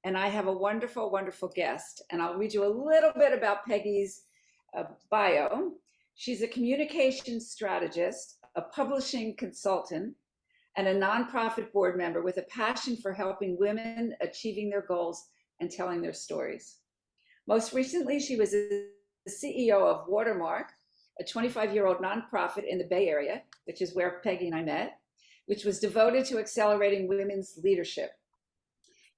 and I have a wonderful, wonderful guest. And I'll read you a little bit about Peggy's bio. She's a communications strategist, a publishing consultant, and a nonprofit board member with a passion for helping women achieving their goals and telling their stories. Most recently, she was the CEO of Watermark, a 25-year-old nonprofit in the Bay Area, which is where Peggy and I met, which was devoted to accelerating women's leadership.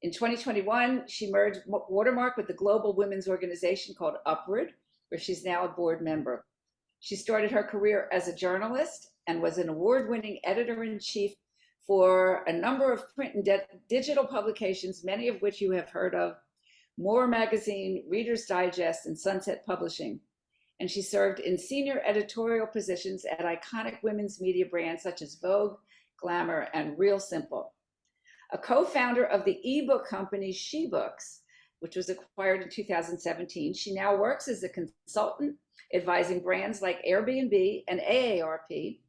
In 2021, she merged Watermark with the global women's organization called Upward, where she's now a board member. She started her career as a journalist and was an award-winning editor-in-chief for a number of print and digital publications, many of which you have heard of: More Magazine, Reader's Digest, and Sunset Publishing. And she served in senior editorial positions at iconic women's media brands such as Vogue, Glamour, and Real Simple. A co-founder of the ebook company SheBooks, which was acquired in 2017, she now works as a consultant advising brands like Airbnb and AARP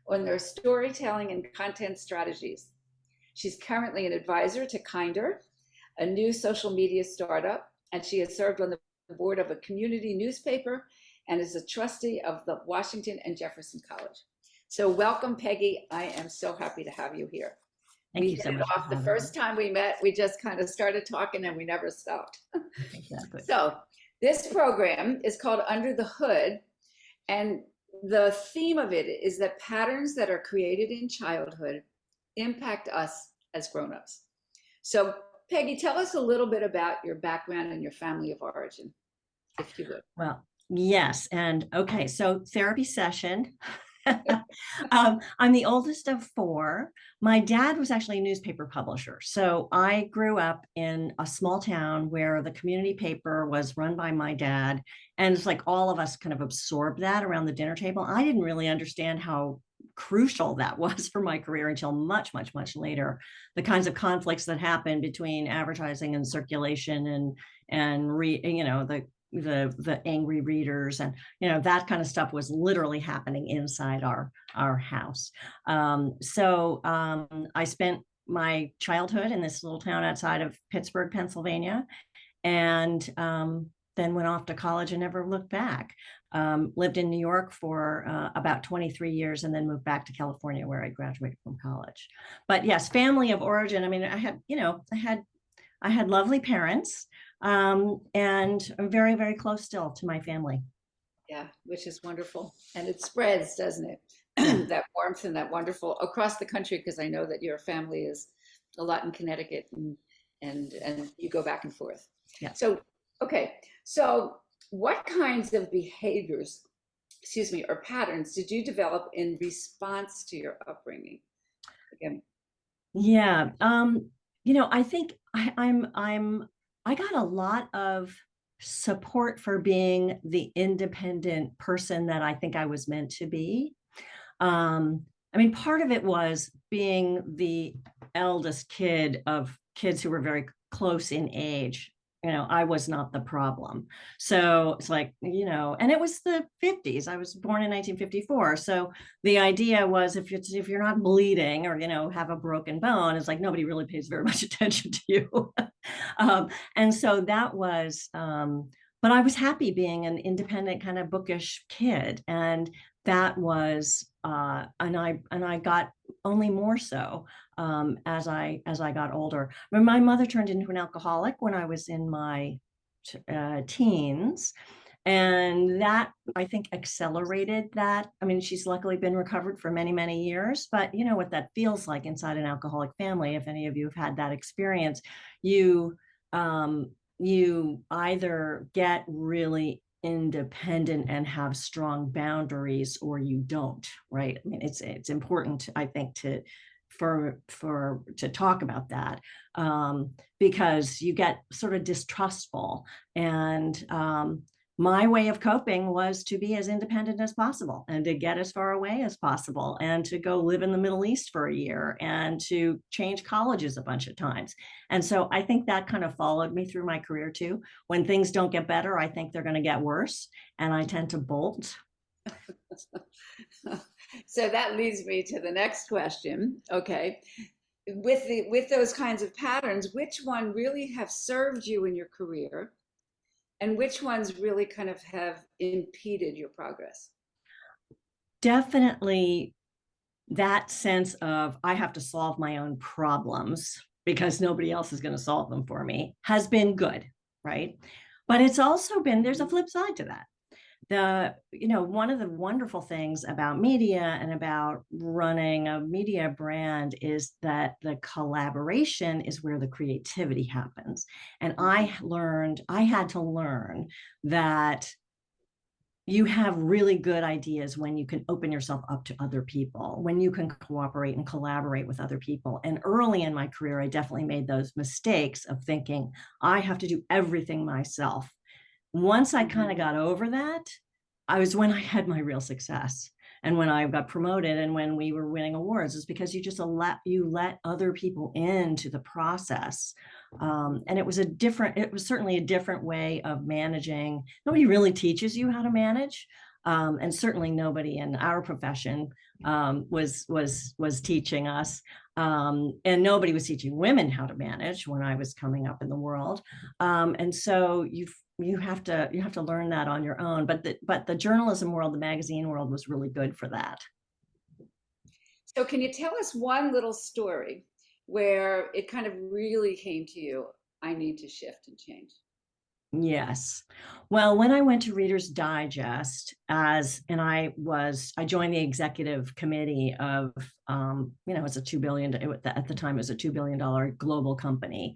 on their storytelling and content strategies. She's currently an advisor to Kinder, a new social media startup, and she has served on the board of a community newspaper and is a trustee of the Washington and Jefferson College. So welcome, Peggy. I am so happy to have you here. Thank you so much. The first time we met, we just kind of started talking and we never stopped. Exactly. So this program is called Under the Hood, and the theme of it is that patterns that are created in childhood impact us as grown-ups. So Peggy, tell us a little bit about your background and your family of origin, if you would. Well, yes. And okay, so therapy session. I'm the oldest of four. My dad was actually a newspaper publisher. So I grew up in a small town where the community paper was run by my dad. And it's like all of us kind of absorbed that around the dinner table. I didn't really understand how crucial that was for my career until much, much, much later. The kinds of conflicts that happen between advertising and circulation and the angry readers and that kind of stuff was literally happening inside our house. I spent my childhood in this little town outside of Pittsburgh, Pennsylvania, and then went off to college and never looked back. Lived in New York for about 23 years and then moved back to California where I graduated from college. But yes, family of origin. I mean, I had lovely parents. And I'm very, very close still to my family. Yeah, which is wonderful. And it spreads, doesn't it? That warmth and that wonderful across the country, because I know that your family is a lot in Connecticut and you go back and forth. Yeah. So, okay. So what kinds of behaviors, or patterns did you develop in response to your upbringing? Again. Yeah. I think I got a lot of support for being the independent person that I think I was meant to be. Part of it was being the eldest kid of kids who were very close in age. I was not the problem. So it's like, and it was the 50s. I was born in 1954. So the idea was if you're not bleeding or, have a broken bone, it's like nobody really pays very much attention to you. And so that was, but I was happy being an independent kind of bookish kid. And that was, and I got only more so as I got older. My mother turned into an alcoholic when I was in my teens. And that, I think, accelerated that. She's luckily been recovered for many, many years, but you know what that feels like inside an alcoholic family. If any of you have had that experience, you either get really independent and have strong boundaries or you don't, right? It's important, I think, to talk about that because you get sort of distrustful. And my way of coping was to be as independent as possible and to get as far away as possible and to go live in the Middle East for a year and to change colleges a bunch of times. And so I think that kind of followed me through my career too. When things don't get better, I think they're going to get worse, and I tend to bolt. So that leads me to the next question. Okay. with those kinds of patterns, which one really have served you in your career, and which ones really kind of have impeded your progress? Definitely that sense of I have to solve my own problems because nobody else is going to solve them for me has been good, right? But it's also been, there's a flip side to that. One of the wonderful things about media and about running a media brand is that the collaboration is where the creativity happens. And I had to learn that you have really good ideas when you can open yourself up to other people, when you can cooperate and collaborate with other people. And early in my career, I definitely made those mistakes of thinking I have to do everything myself. Once I kind of got over that, I was when I had my real success. And when I got promoted and when we were winning awards, is because you just let other people into the process. And it was certainly a different way of managing. Nobody really teaches you how to manage. And certainly nobody in our profession was teaching us. And nobody was teaching women how to manage when I was coming up in the world. And so you have to learn that on your own. But the journalism world, the magazine world was really good for that. So can you tell us one little story where it kind of really came to you, I need to shift and change? Yes. Well, when I went to Reader's Digest I joined the executive committee of, it's a at the time it was a $2 billion global company.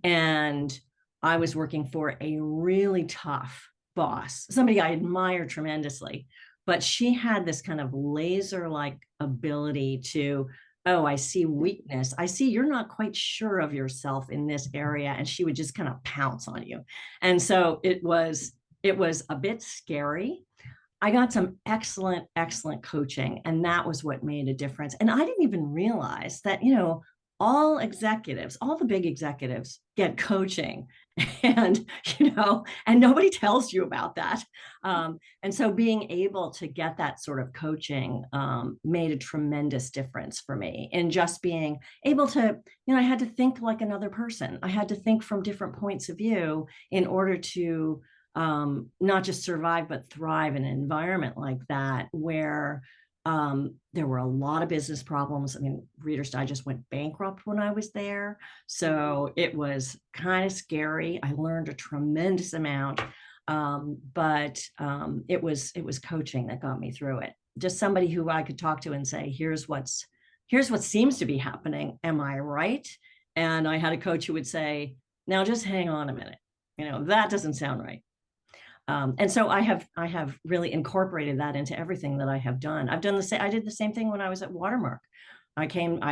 And I was working for a really tough boss, somebody I admire tremendously, but she had this kind of laser-like ability to, oh, I see weakness. I see you're not quite sure of yourself in this area. And she would just kind of pounce on you. And so it was a bit scary. I got some excellent, excellent coaching, and that was what made a difference. And I didn't even realize that, all the big executives get coaching and, and nobody tells you about that. And so being able to get that sort of coaching made a tremendous difference for me in just being able to, I had to think like another person. I had to think from different points of view in order to not just survive, but thrive in an environment like that where there were a lot of business problems. I mean, Reader's Digest went bankrupt when I was there. So it was kind of scary. I learned a tremendous amount. But it was coaching that got me through it. Just somebody who I could talk to and say, here's what seems to be happening. Am I right? And I had a coach who would say, now just hang on a minute. That doesn't sound right. And so I have really incorporated that into everything that I have done. I did the same thing when I was at Watermark. I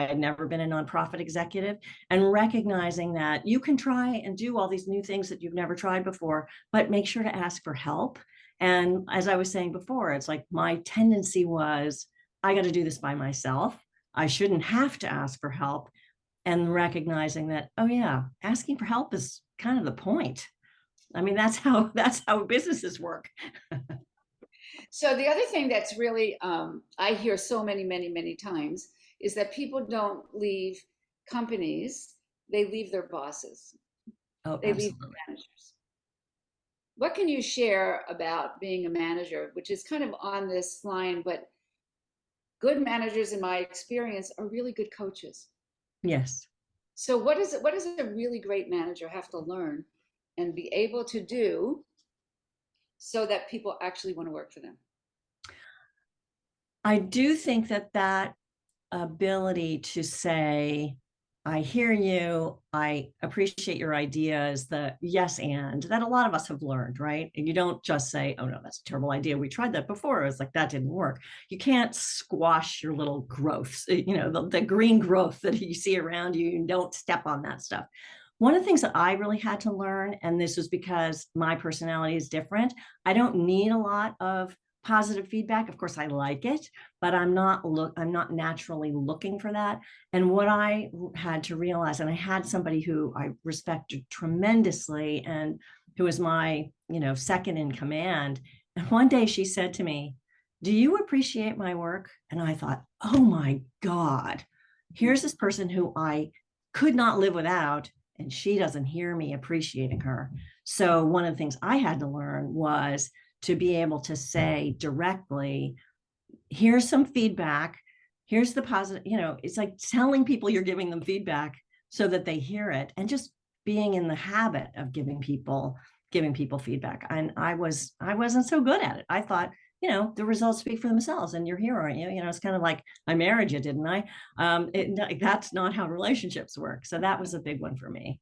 had never been a nonprofit executive, and recognizing that you can try and do all these new things that you've never tried before, but make sure to ask for help. And as I was saying before, it's like my tendency was, I got to do this by myself. I shouldn't have to ask for help. And recognizing that, oh yeah, asking for help is kind of the point. I mean, that's how businesses work. So the other thing that's really, I hear so many times is that people don't leave companies, they leave their bosses. Oh, They leave absolutely. managers. What can you share about being a manager, which is kind of on this line, but good managers, in my experience, are really good coaches. Yes. So what does a really great manager have to learn and be able to do so that people actually want to work for them? I do think that ability to say, I hear you, I appreciate your ideas, the yes and that a lot of us have learned, right? And you don't just say, oh no, that's a terrible idea. We tried that before. It's like, that didn't work. You can't squash your little growths, the green growth that you see around you. You don't step on that stuff. One of the things that I really had to learn, and this was because my personality is different, I don't need a lot of positive feedback. Of course, I like it, but I'm not naturally looking for that. And what I had to realize, and I had somebody who I respected tremendously and who was my, second in command. And one day she said to me, do you appreciate my work? And I thought, oh my God, Here's this person who I could not live without, and she doesn't hear me appreciating her. So one of the things I had to learn was to be able to say directly, here's some feedback. Here's the positive, it's like telling people you're giving them feedback so that they hear it, and just being in the habit of giving people feedback. And I wasn't so good at it. I thought, the results speak for themselves, and you're here, aren't you? It's kind of like, I married you, didn't I? That's not how relationships work. So that was a big one for me.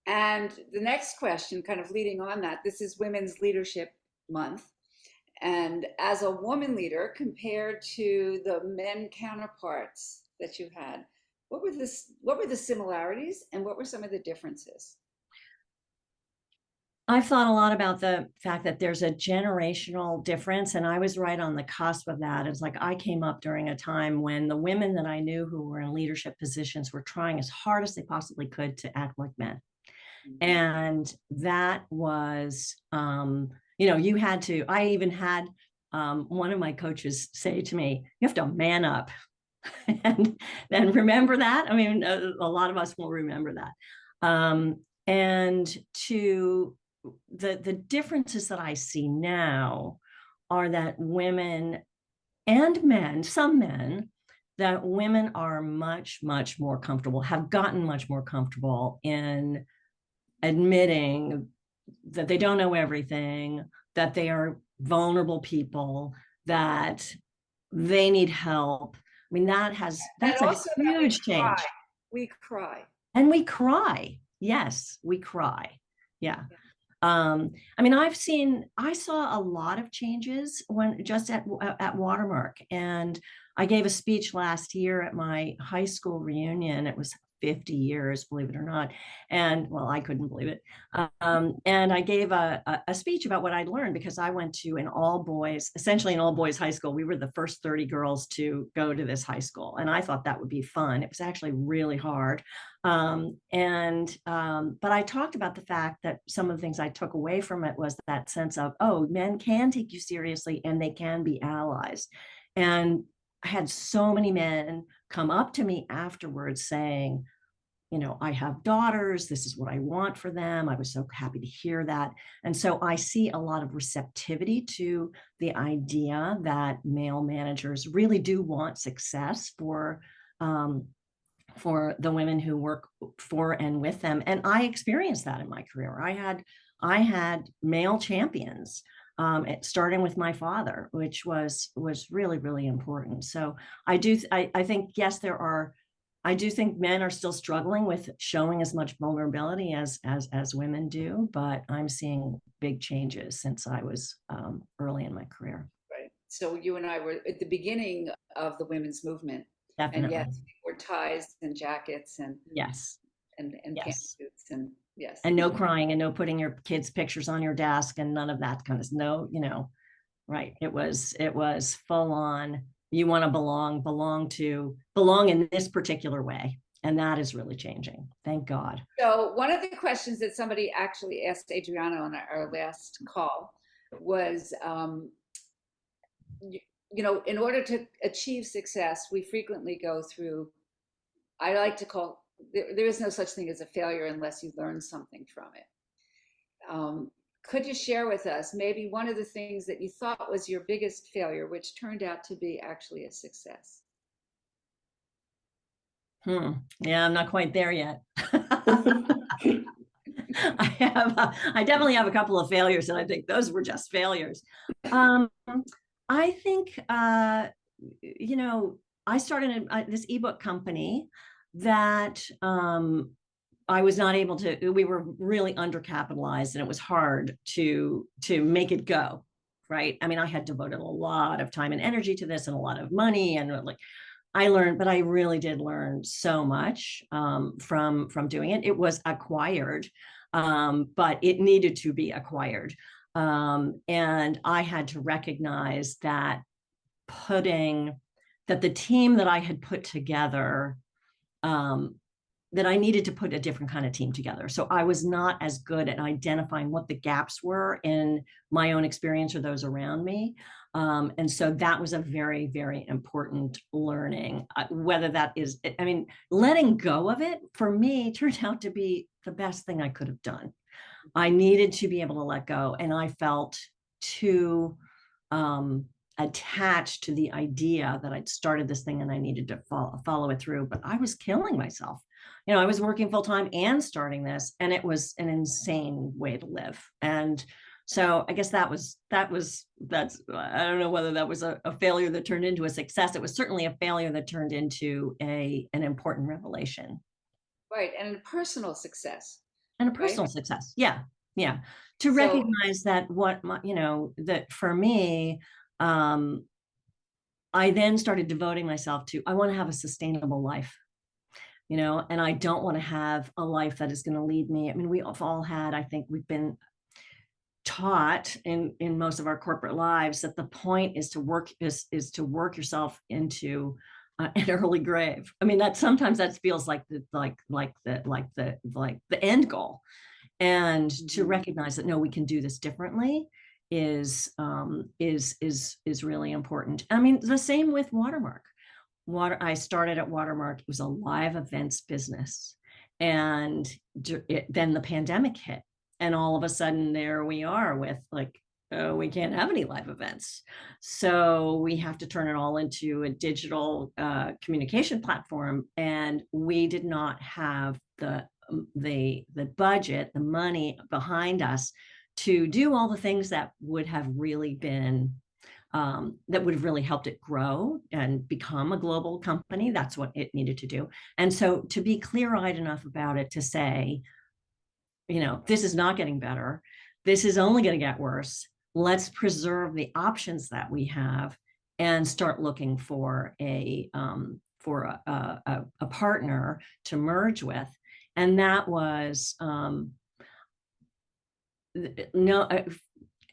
And the next question, kind of leading on that, this is Women's Leadership Month. And as a woman leader, compared to the men counterparts that you had, what were the similarities and what were some of the differences? I've thought a lot about the fact that there's a generational difference, and I was right on the cusp of that. It's like I came up during a time when the women that I knew who were in leadership positions were trying as hard as they possibly could to act like men. And that was, you had to, I even had one of my coaches say to me, you have to man up. And then remember that. I mean, a lot of us will remember that. And to the differences that I see now are that women and men, some men, that women are much, much more comfortable, have gotten much more comfortable in admitting that they don't know everything, that they are vulnerable people, that they need help. I mean, that's a huge change. We cry. And we cry. Yes, we cry. Yeah. I mean, I saw a lot of changes when just at Watermark. And I gave a speech last year at my high school reunion. It was 50 years, believe it or not. And well, I couldn't believe it. And I gave a speech about what I'd learned, because I went to essentially an all boys high school. We were the first 30 girls to go to this high school. And I thought that would be fun. It was actually really hard. But I talked about the fact that some of the things I took away from it was that sense of, oh, men can take you seriously and they can be allies. And I had so many men come up to me afterwards saying, I have daughters. This is what I want for them. I was so happy to hear that. And so I see a lot of receptivity to the idea that male managers really do want success for the women who work for and with them. And I experienced that in my career. I had male champions, starting with my father, which was really, really important. So I think, yes, I do think men are still struggling with showing as much vulnerability as women do, but I'm seeing big changes since I was early in my career. Right. So you and I were at the beginning of the women's movement. Definitely. And yes, we wore ties and jackets and yes, and yes, pantsuits and yes. and no crying and no putting your kids' pictures on your desk and none of that kind of right. It was full on. You want to belong in this particular way. And that is really changing. Thank God. So one of the questions that somebody actually asked Adriana on our last call was, in order to achieve success, we frequently go through, I like to call, there is no such thing as a failure unless you learn something from it. Could you share with us maybe one of the things that you thought was your biggest failure, which turned out to be actually a success? Yeah, I'm not quite there yet. I definitely have a couple of failures, and I think those were just failures. I think, I started this ebook company that I was not able to, we were really undercapitalized, and it was hard to make it go, right? I mean, I had devoted a lot of time and energy to this and a lot of money, and I learned, but I really did learn so much from doing it. It was acquired, but it needed to be acquired. And I had to recognize that the team that I had put together that I needed to put a different kind of team together. So I was not as good at identifying what the gaps were in my own experience or those around me. And so that was a very, very important learning. Whether that is, I mean, letting go of it for me turned out to be the best thing I could have done. I needed to be able to let go, and I felt too attached to the idea that I'd started this thing and I needed to follow it through. But I was killing myself. I was working full time and starting this, and it was an insane way to live. And so I guess that's, I don't know whether that was a failure that turned into a success. It was certainly a failure that turned into an important revelation. Right. And a personal success, And a right? personal success. Yeah. Yeah. To So, recognize that that for me, I then started devoting myself to, I want to have a sustainable life, and I don't want to have a life that is going to lead me. I mean, we've all had, I think we've been taught in most of our corporate lives that the point is to work to work yourself into an early grave. I mean, that sometimes that feels like the end goal. And to recognize that no, we can do this differently is really important. I mean, the same with Watermark. I started at Watermark. It was a live events business, and then the pandemic hit, and all of a sudden there we are with like, oh, we can't have any live events, so we have to turn it all into a digital communication platform, and we did not have the budget, the money behind us to do all the things that would have really been that would have really helped it grow and become a global company. That's what it needed to do. And so to be clear-eyed enough about it to say, this is not getting better. This is only going to get worse. Let's preserve the options that we have and start looking for a partner to merge with. And that was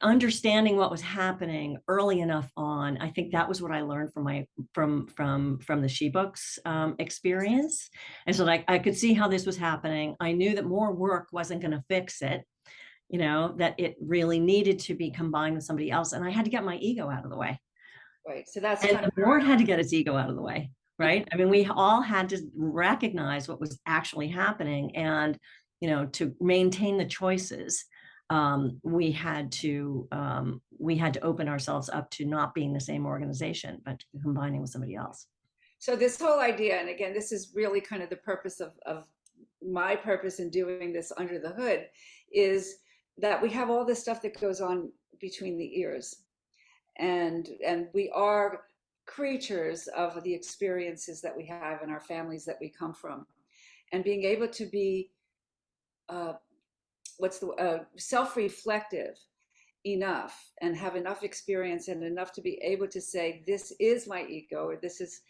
understanding what was happening early enough on. I think that was what I learned from the She Books experience. And so I could see how this was happening. I knew that more work wasn't going to fix it, that it really needed to be combined with somebody else. And I had to get my ego out of the way. right. So that's And kind of the board had to get its ego out of the way, right? I mean, we all had to recognize what was actually happening, and, to maintain the choices, we had to open ourselves up to not being the same organization, but combining with somebody else. so this whole idea, and again, this is really kind of the purpose of my purpose in doing this under the hood, is that we have all this stuff that goes on between the ears, and we are creatures of the experiences that we have in our families that we come from, and being able to be uh, self-reflective enough and have enough experience and enough to be able to say, this is my ego, or this is,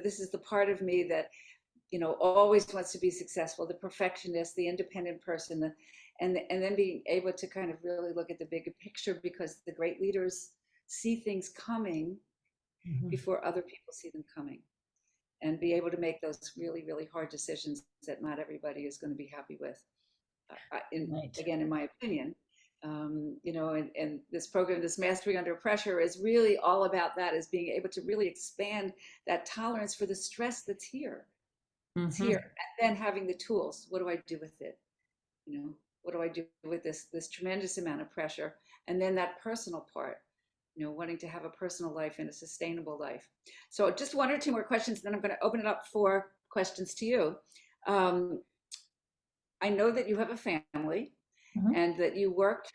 this is the part of me that, always wants to be successful, the perfectionist, the independent person, and then being able to kind of really look at the bigger picture, because the great leaders see things coming before other people see them coming, and be able to make those really, really hard decisions that not everybody is going to be happy with. Right. Again, in my opinion, and this program, this Mastery Under Pressure, is really all about that, is being able to really expand that tolerance for the stress that's here. It's here, and then having the tools. What do I do with it? What do I do with this tremendous amount of pressure? And then that personal part, wanting to have a personal life and a sustainable life. So just one or two more questions, then I'm going to open it up for questions to you. I know that you have a family and that you worked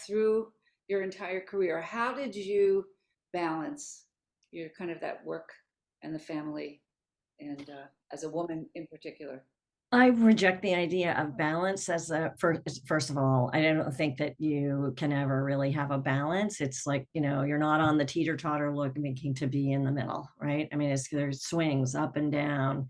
through your entire career. How did you balance your kind of that work and the family, and as a woman in particular? I reject the idea of balance as first of all, I don't think that you can ever really have a balance. It's like, you're not on the teeter-totter looking to be in the middle, right? I mean, there's swings up and down.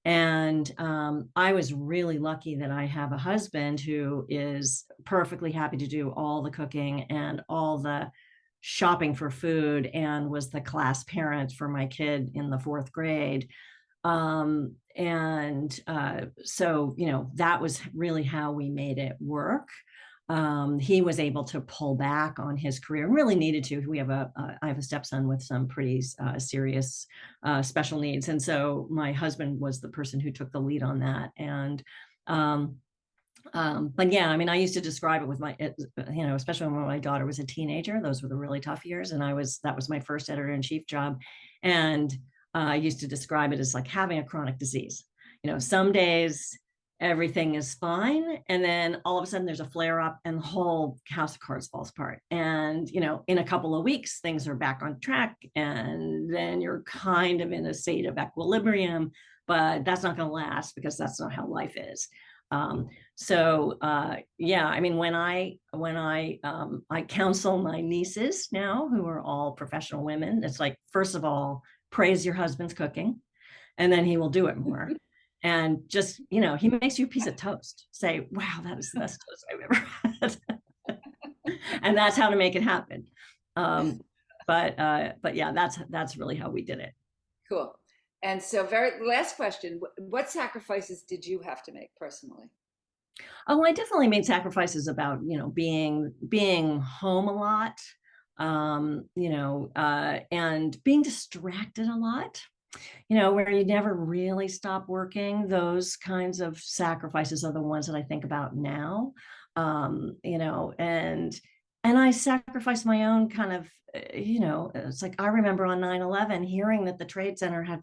And I was really lucky that I have a husband who is perfectly happy to do all the cooking and all the shopping for food, and was the class parent for my kid in the 4th grade. So, that was really how we made it work. He was able to pull back on his career, really needed to. I have a stepson with some pretty serious special needs. And so my husband was the person who took the lead on that. And but yeah, I mean, I used to describe it with especially when my daughter was a teenager, those were the really tough years. And that was my first editor-in-chief job. And I used to describe it as like having a chronic disease. Some days everything is fine. And then all of a sudden there's a flare up and the whole house of cards falls apart. And, in a couple of weeks, things are back on track. And then you're kind of in a state of equilibrium, but that's not going to last because that's not how life is. Yeah, I mean, when I counsel my nieces now, who are all professional women, it's like, first of all, praise your husband's cooking, and then he will do it more. And just, he makes you a piece of toast. Say, wow, that is the best toast I've ever had. And that's how to make it happen. But yeah, that's really how we did it. Cool. And so last question, what sacrifices did you have to make personally? Oh, I definitely made sacrifices about, being home a lot, and being distracted a lot, where you never really stop working. Those kinds of sacrifices are the ones that I think about now, and I sacrificed my own kind of, it's like, I remember on 9/11 hearing that the Trade Center had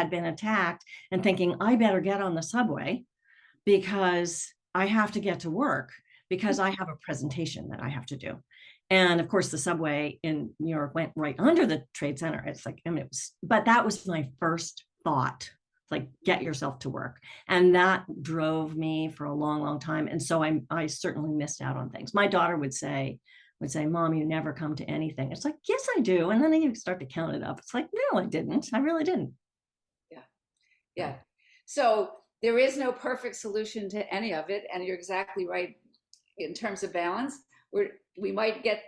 been attacked and thinking, I better get on the subway because I have to get to work because I have a presentation that I have to do. And of course, the subway in New York went right under the Trade Center. It's like, but that was my first thought. It's like, get yourself to work. And that drove me for a long, long time. And so I certainly missed out on things. My daughter would say, Mom, you never come to anything. It's like, yes, I do. And then you start to count it up. It's like, no, I didn't. I really didn't. Yeah. Yeah. So there is no perfect solution to any of it. And you're exactly right in terms of balance. We might get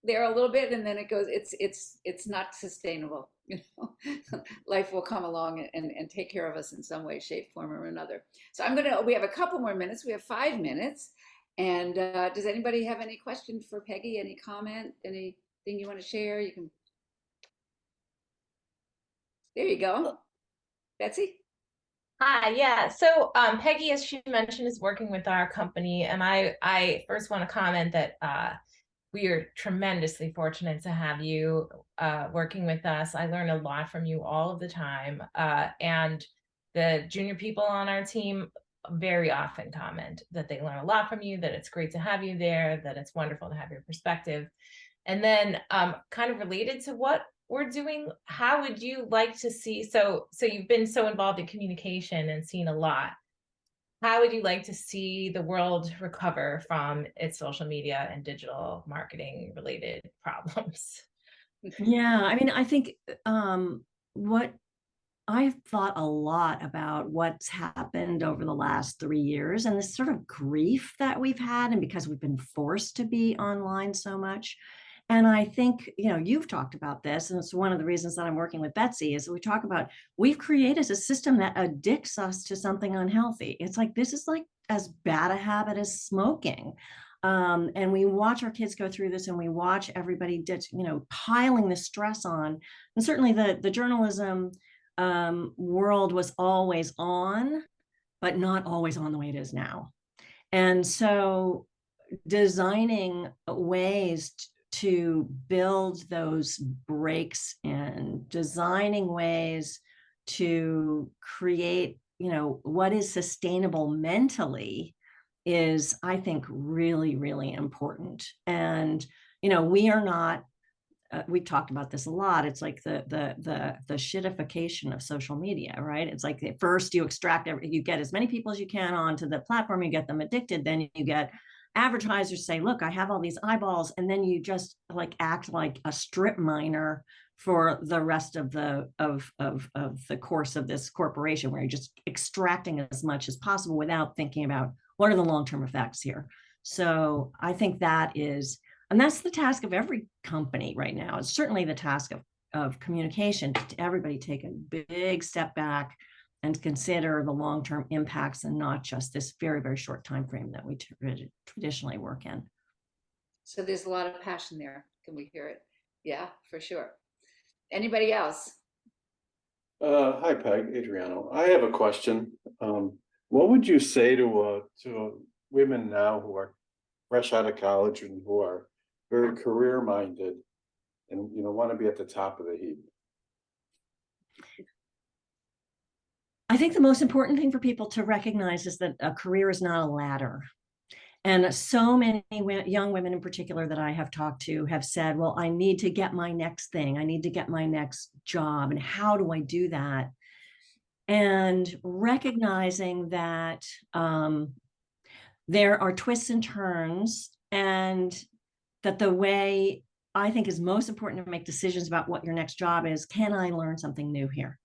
there a little bit and then it goes, it's not sustainable. Life will come along and take care of us in some way, shape, form, or another. So we have a couple more minutes. We have 5 minutes. And does anybody have any question for Peggy? Any comment? Anything you want to share? You can. There you go. Betsy? Hi, yeah. So Peggy, as she mentioned, is working with our company. And I first want to comment that we are tremendously fortunate to have you working with us. I learn a lot from you all of the time. And the junior people on our team very often comment that they learn a lot from you, that it's great to have you there, that it's wonderful to have your perspective. And then kind of related to what we're doing, how would you like to see, so you've been so involved in communication and seen a lot. How would you like to see the world recover from its social media and digital marketing related problems? Yeah, I mean, I think what I've thought a lot about what's happened over the last 3 years and this sort of grief that we've had, and because we've been forced to be online so much. And I think, you've talked about this, and it's one of the reasons that I'm working with Betsy is we talk about, we've created a system that addicts us to something unhealthy. It's like, this is like as bad a habit as smoking. And we watch our kids go through this and we watch everybody, piling the stress on. And certainly the journalism world was always on, but not always on the way it is now. And so designing ways to build those breaks and designing ways to create, what is sustainable mentally is, I think, really, really important. And, we are not, we've talked about this a lot. It's like the shitification of social media, right? It's like at first you you get as many people as you can onto the platform, you get them addicted, then you get advertisers say, look, I have all these eyeballs, and then you just like act like a strip miner for the rest of the course of this corporation, where you're just extracting as much as possible without thinking about what are the long-term effects here. So I think that is, and that's the task of every company right now. It's certainly the task of of communication, to everybody take a big step back and consider the long-term impacts and not just this very, very short time frame that we traditionally work in. So there's a lot of passion there. Can we hear it? Yeah, for sure. Anybody else? Hi, Peg, Adriano. I have a question. What would you say to women now who are fresh out of college and who are very career minded and want to be at the top of the heap? I think the most important thing for people to recognize is that a career is not a ladder. And so many young women in particular that I have talked to have said, well, I need to get my next thing. I need to get my next job. And how do I do that? And recognizing that there are twists and turns, and that the way I think is most important to make decisions about what your next job is, can I learn something new here?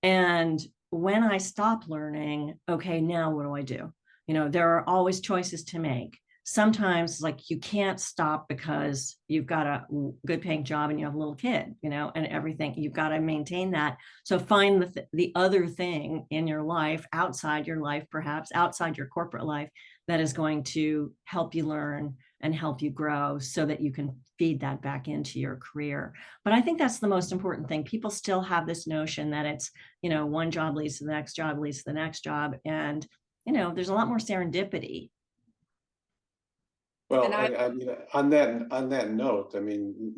And when I stop learning, okay, now what do I do? There are always choices to make. Sometimes like you can't stop because you've got a good paying job and you have a little kid, and everything, you've got to maintain that. So find the other thing in your life, outside your life, perhaps outside your corporate life, that is going to help you learn and help you grow so that you can feed that back into your career. But I think that's the most important thing. People still have this notion that it's, one job leads to the next job, leads to the next job. And, there's a lot more serendipity. Well, And I mean, on that note, I mean,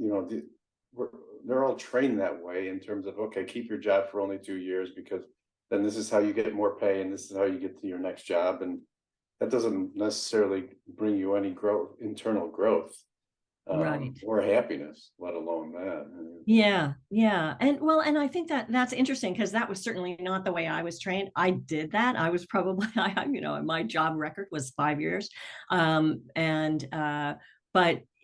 they're all trained that way in terms of, okay, keep your job for only 2 years because then this is how you get more pay and this is how you get to your next job. And that doesn't necessarily bring you any internal growth, Right. or happiness, let alone that. Yeah. And I think that that's interesting, because that was certainly not the way I was trained. I did that. I was probably, my job record was 5 years. But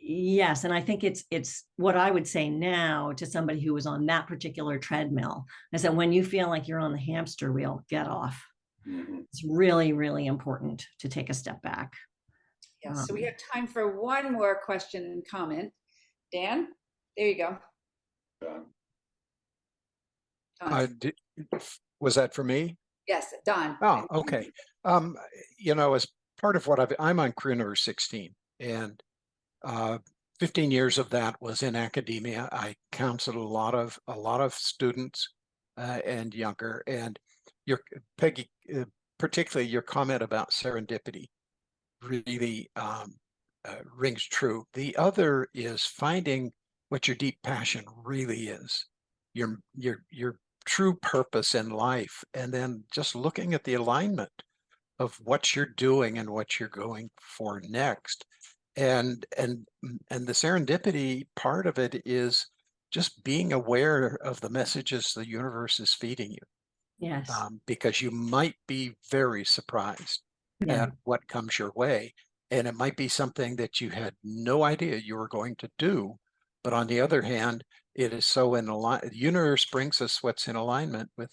yes, and I think it's what I would say now to somebody who was on that particular treadmill is that when you feel like you're on the hamster wheel, get off. Mm-hmm. It's really, really important to take a step back. Yeah, so we have time for one more question and comment. Dan, there you go. Don. Was that for me? Yes, Don. Oh, okay. As part of what I'm on crew number 16, and 15 years of that was in academia. I counseled a lot of students and younger. And Peggy, particularly your comment about serendipity, really rings true. The other is finding what your deep passion really is, your true purpose in life, and then just looking at the alignment of what you're doing and what you're going for next. And the serendipity part of it is just being aware of the messages the universe is feeding you. Yes. Because you might be very surprised at what comes your way. And it might be something that you had no idea you were going to do. But on the other hand, it is so in alignment. The universe brings us what's in alignment with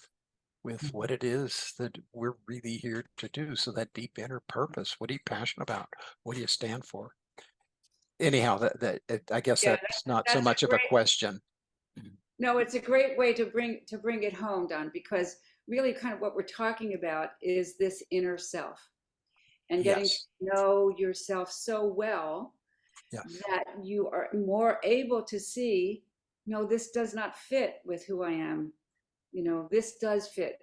what it is that we're really here to do. So that deep inner purpose, what are you passionate about? What do you stand for? Anyhow, I guess that's not so much of a question. No, it's a great way to bring it home, Don, because really kind of what we're talking about is this inner self and getting to know yourself so well that you are more able to see, no, this does not fit with who I am. This does fit.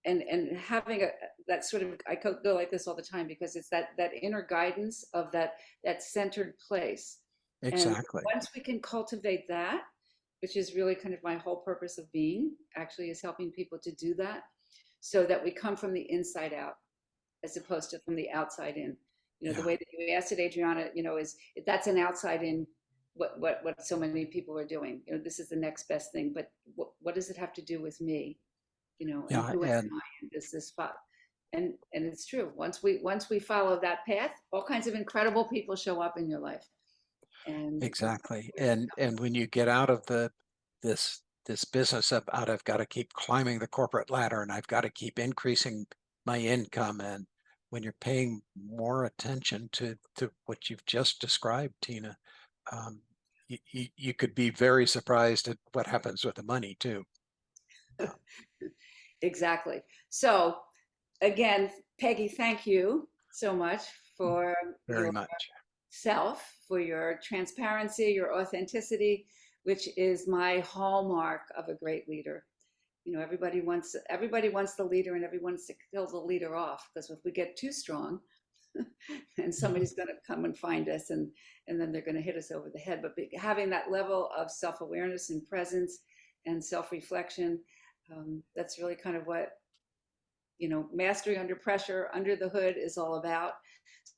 And having that sort of, I go like this all the time because it's that inner guidance of that centered place. Exactly. And once we can cultivate that, which is really kind of my whole purpose of being, actually, is helping people to do that so that we come from the inside out as opposed to from the outside in. The way that you asked it, Adriana, is that's an outside in what so many people are doing. This is the next best thing, but what does it have to do with me? And who am I in this spot? And it's true. Once we follow that path, all kinds of incredible people show up in your life. And exactly. And when you get out of this business of I've got to keep climbing the corporate ladder and I've got to keep increasing my income, and when you're paying more attention to what you've just described, Tina, you could be very surprised at what happens with the money too. Exactly. So again, Peggy, thank you so much for Very your much. self, for your transparency, your authenticity, which is my hallmark of a great leader. You know, everybody wants the leader, and everyone wants to kill the leader off, because if we get too strong, and somebody's going to come and find us, and then they're going to hit us over the head. But having that level of self-awareness and presence and self-reflection, that's really kind of what, you know, mastery under pressure, under the hood is all about.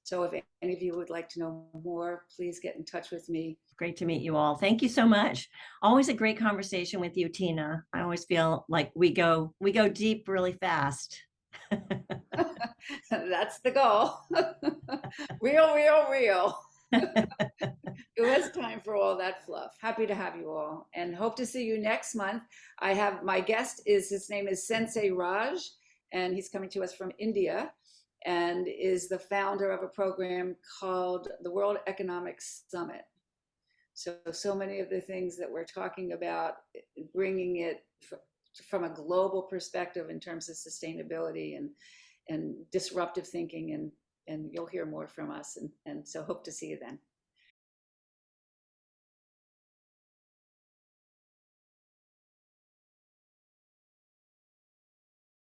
So if any of you would like to know more, please get in touch with me. Great to meet you all. Thank you so much. Always a great conversation with you, Tina. I always feel like we go deep really fast. That's the goal. Real. It was time for all that fluff. Happy to have you all, and hope to see you next month. I have my guest his name is Sensei Raj, and he's coming to us from India, and is the founder of a program called the World Economic Summit. So many of the things that we're talking about, bringing it from a global perspective in terms of sustainability and disruptive thinking, and you'll hear more from us, and so hope to see you then.